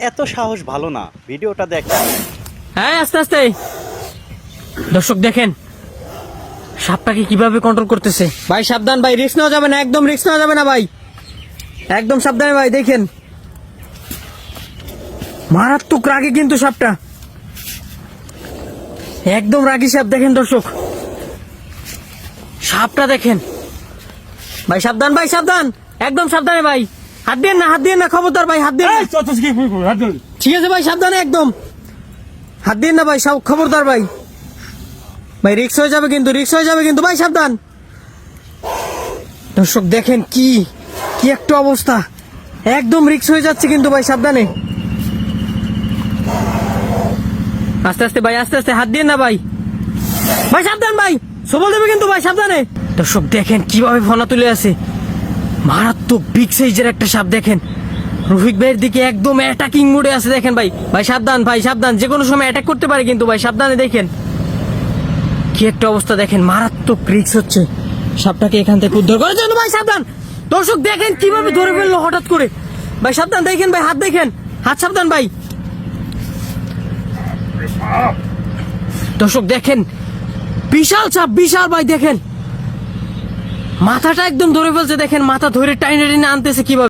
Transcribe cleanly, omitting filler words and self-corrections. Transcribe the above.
এত সাহস ভালো না, ভিডিওটা দেখেন। হ্যাঁ আস্তে আস্তে। দর্শক দেখেন সাপটাকে কিভাবে কন্ট্রোল করতেছে। ভাই সাবধান ভাই, রিস্ক নেওয়া যাবে না, একদম রিস্ক নেওয়া যাবে না ভাই, একদম সাবধানে ভাই। দেখেন মারাত্মক রাগী কিন্তু সাপটা, একদম রাগী সাপ। দেখেন দর্শক সাপটা দেখেন ভাই, সাবধান ভাই সাবধান, একদম সাবধানে ভাই, হাত দিয়ে না, হাত দিয়ে না, খবরদার ভাই, হাত দিয়ে না। ঠিক আছে ভাই সাবধানে, একদম হাত দিয়ে না ভাই, সব খবরদার ভাই, ভাই রিক্স হয়ে যাবে কিন্তু, রিক্স হয়ে যাবে কিন্তু ভাই, সাবধান। দর্শক দেখেন কি কি একটা অবস্থা, একদম রিক্স হয়ে যাচ্ছে কিন্তু ভাই, সাবধানে। আস্তে আস্তে ভাই, আস্তে আস্তে, হাত দিয়ে না ভাই, ভাই সাবধান ভাই, সবল দেবে কিন্তু ভাই, সাবধানে। দর্শক দেখেন কিভাবে ফনা তুলে আছে, মারাত্মক বিগ সাইজের একটা সাপ। দেখেন রফিক ভাইয়ের দিকে একদম অ্যাটাকিং মোডে আছে। দেখেন ভাই, ভাই সাবধান ভাই সাবধান, যে কোনো সময় অ্যাটাক করতে পারে কিন্তু ভাই, সাবধানে। দেখেন কি একটা অবস্থা, দেখেন মারাত্মক রিক্স হচ্ছে সাপটাকে এখান থেকে উদ্ধার করার জন্য ভাই, সাবধান। দর্শক দেখেন কিভাবে ধরে ফেললো হঠাৎ করে ভাই, সাবধান। দেখেন ভাই, হাত দেখেন, হাত সাবধান ভাই। দর্শক দেখেন বিশাল সাপ, বিশাল ভাই। দেখেন মাথাটা একদম ধরে ফেলছে, দেখেন মাথা ধরে টাইনে টেনে আনতেছে কিভাবে।